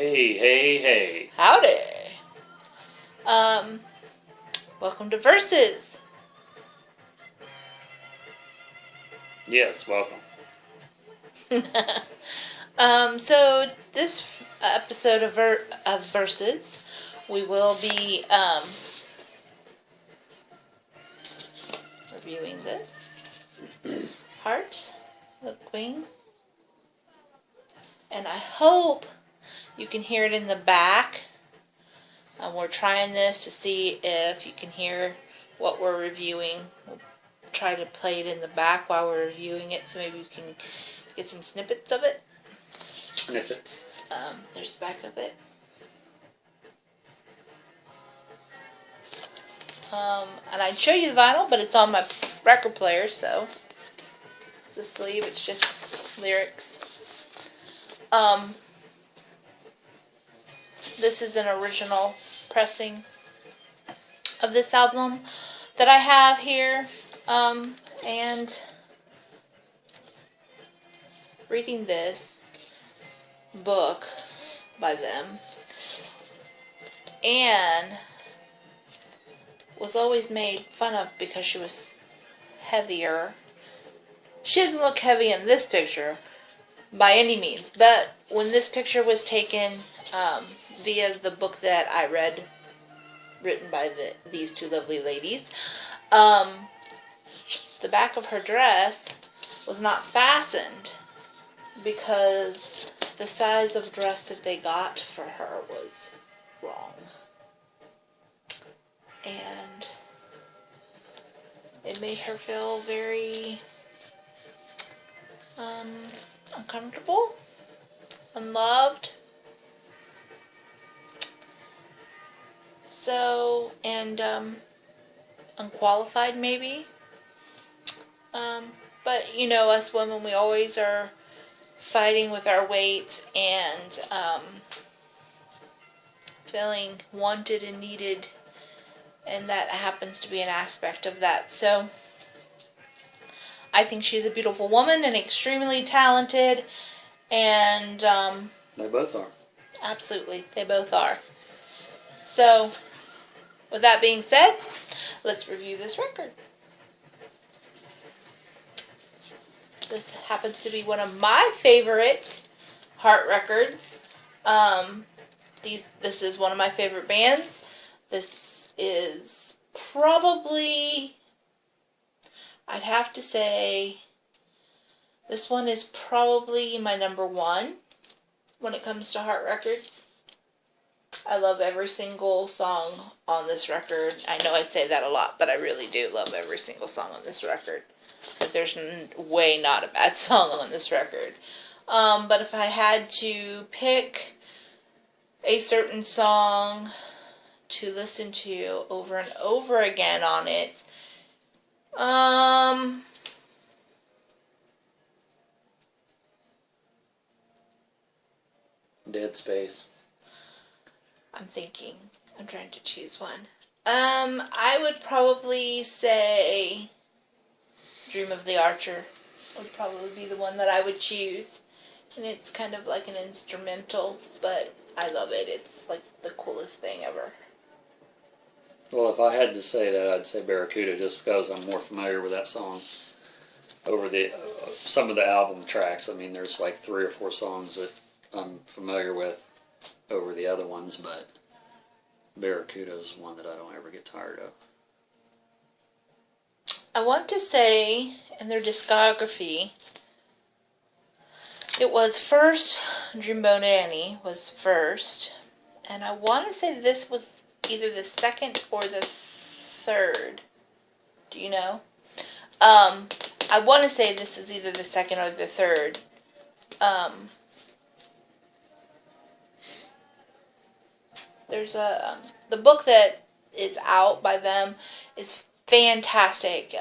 Hey, hey, hey. Howdy. Welcome to Versus. Yes, welcome. So this episode of Versus, we will be reviewing this Heart of the Queen, and I hope you can hear it in the back. We're trying this to see if you can hear what we're reviewing. We'll try to play it in the back while we're reviewing it, so maybe you can get some snippets of it. Snippets. There's the back of it. And I'd show you the vinyl, but it's on my record player, so it's a sleeve. It's just lyrics. This is an original pressing of this album that I have here, and reading this book by them, Anne was always made fun of because she was heavier. She doesn't look heavy in this picture by any means, but when this picture was taken via the book that I read, written by these two lovely ladies, the back of her dress was not fastened because the size of dress that they got for her was wrong. And it made her feel very uncomfortable, unloved. So, and unqualified maybe. But you know, us women, we always are fighting with our weight and feeling wanted and needed, and that happens to be an aspect of that. So I think she's a beautiful woman and extremely talented, and They both are. Absolutely, they both are. So with that being said, let's review this record. This happens to be one of my favorite Heart records. This is one of my favorite bands. This is probably, I'd have to say, this one is probably my number one when it comes to Heart records. I love every single song on this record. I know I say that a lot, but I really do love every single song on this record. But there's way not a bad song on this record. But if I had to pick a certain song to listen to over and over again on it, Dead Space. I'm trying to choose one. I would probably say Dream of the Archer would probably be the one that I would choose. And it's kind of like an instrumental, but I love it. It's like the coolest thing ever. Well, if I had to say that, I'd say Barracuda, just because I'm more familiar with that song over the some of the album tracks. I mean, there's like 3 or 4 songs that I'm familiar with over the other ones, but Barracuda is one that I don't ever get tired of. I want to say in their discography, it was first, Dreamboat Annie was first, and I want to say this was either the second or the third. Do you know? I want to say this is either the second or the third. There's the book that is out by them is fantastic.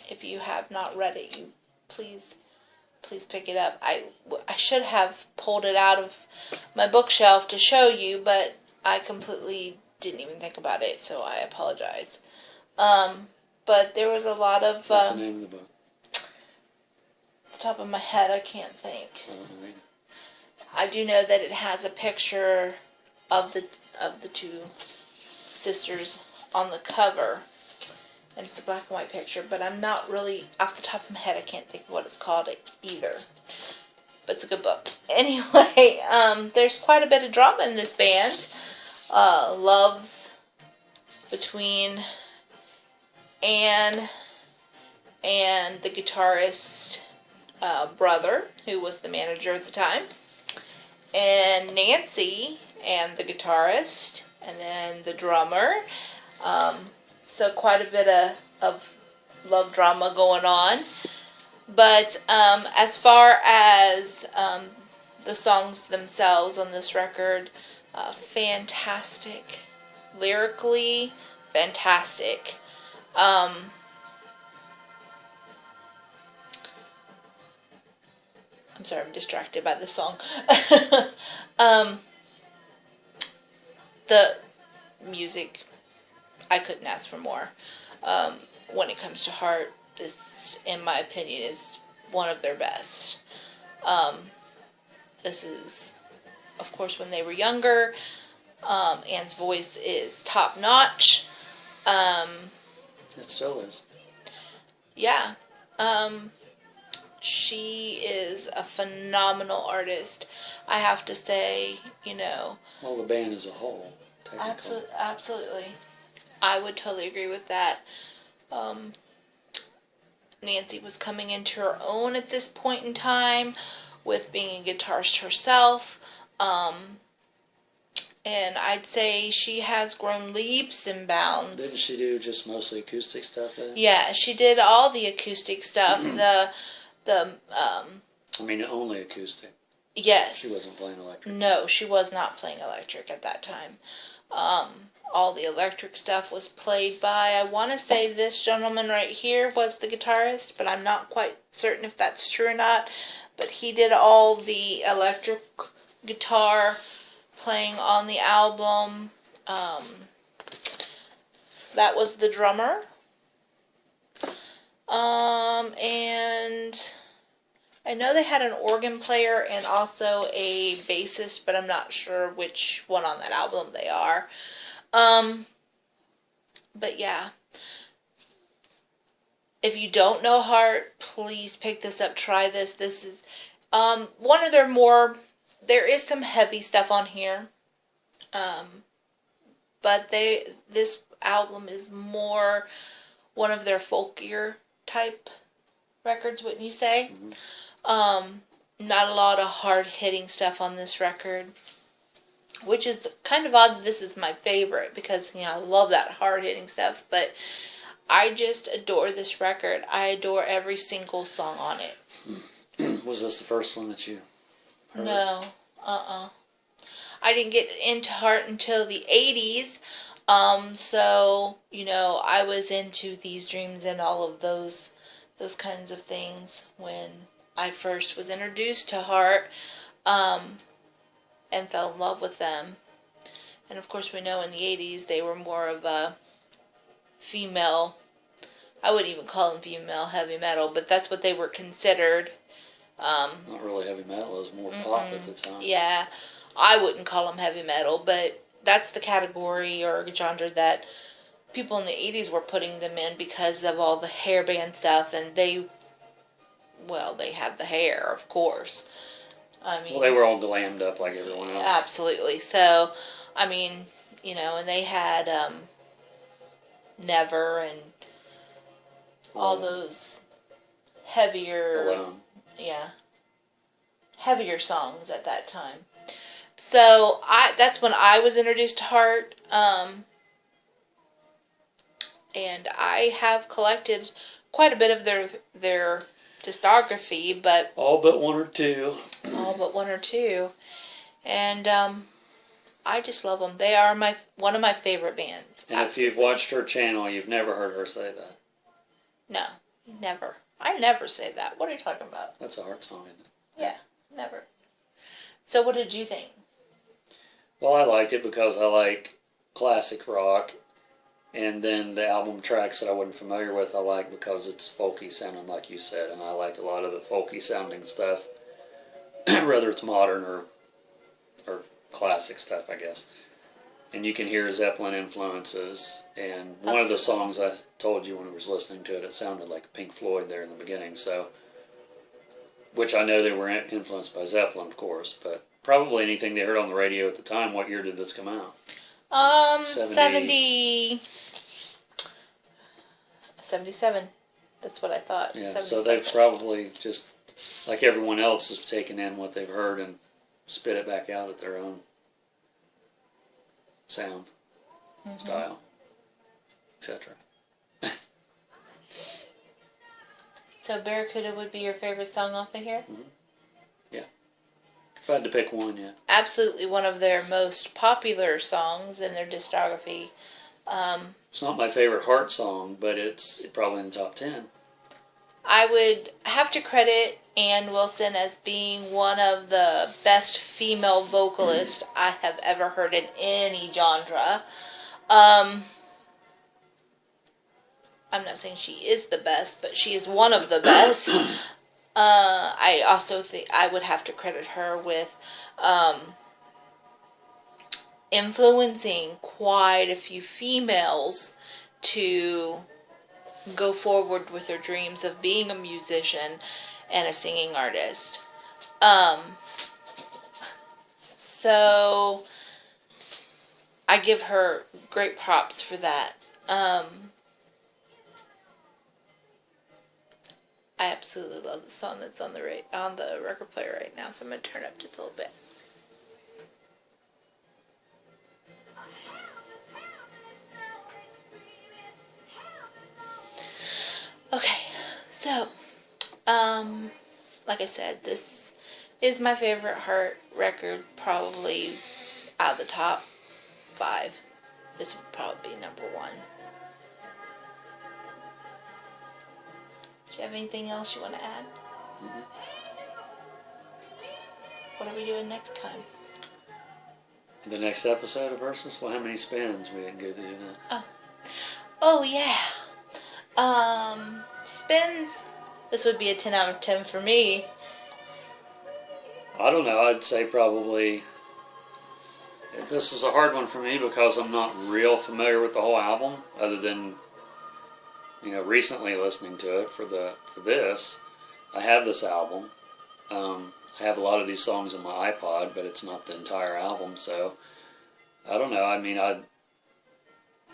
If you have not read it, you please pick it up. I should have pulled it out of my bookshelf to show you, but I completely didn't even think about it, so I apologize. But there was a lot of... What's the name of the book? Off the top of my head, I can't think. I do know that it has a picture of the two sisters on the cover, and it's a black and white picture, but I'm not really, off the top of my head, I can't think of what it's called either. But it's a good book. Anyway, there's quite a bit of drama in this band. Loves between Anne and the guitarist brother, who was the manager at the time, and Nancy and the guitarist, and then the drummer. So quite a bit of love drama going on. But as far as the songs themselves on this record, fantastic. Lyrically, fantastic. I'm sorry, I'm distracted by this song. The music, I couldn't ask for more. When it comes to Heart, this, in my opinion, is one of their best. This is, of course, when they were younger. Anne's voice is top notch. It still is. Yeah. She is a phenomenal artist. I have to say, Well, the band as a whole. Absolutely. I would totally agree with that. Nancy was coming into her own at this point in time with being a guitarist herself. And I'd say she has grown leaps and bounds. Didn't she do just mostly acoustic stuff then? Yeah, she did all the acoustic stuff. Only acoustic. Yes. She wasn't playing electric. No, she was not playing electric at that time. All the electric stuff was played by, I want to say this gentleman right here was the guitarist, but I'm not quite certain if that's true or not. But he did all the electric guitar playing on the album. That was the drummer. And I know they had an organ player and also a bassist, but I'm not sure which one on that album they are. But yeah. If you don't know Heart, please pick this up, try this. This is one of their more, there is some heavy stuff on here. But this album is more one of their folkier type records, wouldn't you say? Mm-hmm. Not a lot of hard-hitting stuff on this record, which is kind of odd that this is my favorite because, I love that hard-hitting stuff, but I just adore this record. I adore every single song on it. Was this the first one that you heard? No. I didn't get into Heart until the 80s. So, I was into These Dreams and all of those kinds of things when I first was introduced to Heart, and fell in love with them. And of course we know in the 80s they were more of a female, I wouldn't even call them female heavy metal, but that's what they were considered. Not really heavy metal, it was more pop at the time. Yeah, I wouldn't call them heavy metal, but that's the category or genre that people in the 80s were putting them in because of all the hair band stuff, and they had the hair, of course. They were all glammed up like everyone else. Absolutely. So, and they had Never and all those heavier, heavier songs at that time. So that's when I was introduced to Heart, and I have collected quite a bit of their discography, but all but one or two. And I just love them. They are one of my favorite bands. And Absolutely. If you've watched her channel, you've never heard her say that. No, never. I never say that. What are you talking about? That's a Heart song, isn't it? Yeah, never. So what did you think? Well, I liked it because I like classic rock. And then the album tracks that I wasn't familiar with, I like because it's folky sounding, like you said. And I like a lot of the folky sounding stuff, whether it's modern or classic stuff, I guess. And you can hear Zeppelin influences. And one of the songs I told you when I was listening to it, it sounded like Pink Floyd there in the beginning. So, which I know they were influenced by Zeppelin, of course, but probably anything they heard on the radio at the time. What year did this come out? 77. That's what I thought. Yeah, 77. so they've probably just, like everyone else, has taken in what they've heard and spit it back out at their own sound, style, etc. So Barracuda would be your favorite song off of here? Yeah. If I had to pick one, yeah. Absolutely one of their most popular songs in their discography. It's not my favorite Heart song, but it's probably in the top 10. I would have to credit Ann Wilson as being one of the best female vocalists I have ever heard in any genre. I'm not saying she is the best, but she is one of the best. I also think I would have to credit her with influencing quite a few females to go forward with their dreams of being a musician and a singing artist. So I give her great props for that. I absolutely love the song that's on the record player right now, so I'm going to turn it up just a little bit. Okay, so, like I said, this is my favorite Heart record, probably out of the top 5. This would probably be number 1. Do you have anything else you want to add? What are we doing next time? The next episode of Versus? Well, how many spins? We didn't go through that. Oh yeah. Spins. This would be a 10 out of 10 for me. I don't know. I'd say probably... This is a hard one for me because I'm not real familiar with the whole album, other than, recently listening to it for this. I have this album. I have a lot of these songs on my iPod, but it's not the entire album, so I don't know. I mean,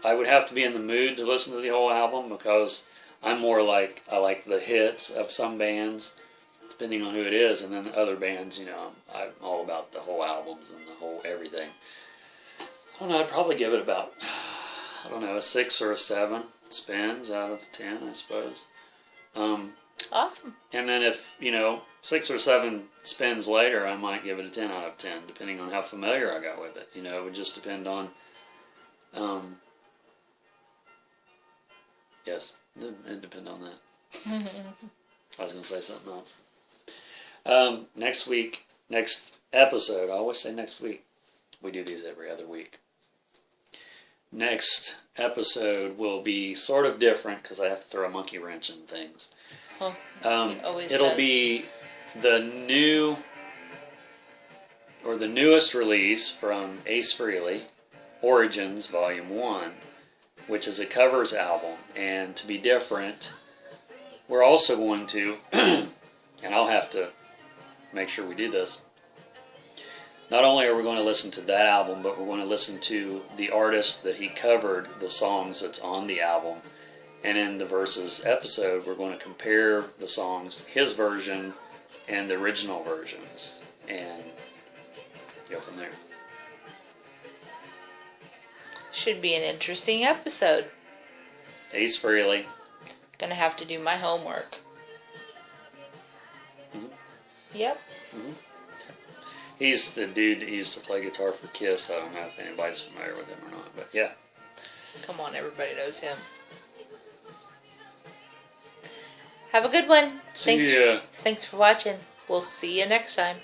I would have to be in the mood to listen to the whole album because I'm more like, I like the hits of some bands, depending on who it is, and then other bands, I'm all about the whole albums and the whole everything. I don't know, I'd probably give it about, a 6 or a 7 spins out of 10, I suppose. Awesome. And then if, 6 or 7 spins later, I might give it a 10 out of 10, depending on how familiar I got with it. It would just depend on, yes, it'd depend on that. I was going to say something else. Next episode, I always say next week. We do these every other week. Next episode will be sort of different because I have to throw a monkey wrench in things. Oh, it'll be the newest release from Ace Frehley, Origins Volume 1, which is a covers album. And to be different, we're also going to, and I'll have to make sure we do this, not only are we going to listen to that album, but we're going to listen to the artist that he covered the songs that's on the album. And in the Versus episode, we're going to compare the songs, his version and the original versions, and go from there. Should be an interesting episode. Ace Frehley. Gonna have to do my homework. Mm-hmm. Yep. Mm-hmm. He's the dude that used to play guitar for Kiss. I don't know if anybody's familiar with him or not, but yeah. Come on, everybody knows him. Have a good one. See ya. Thanks for watching. We'll see you next time.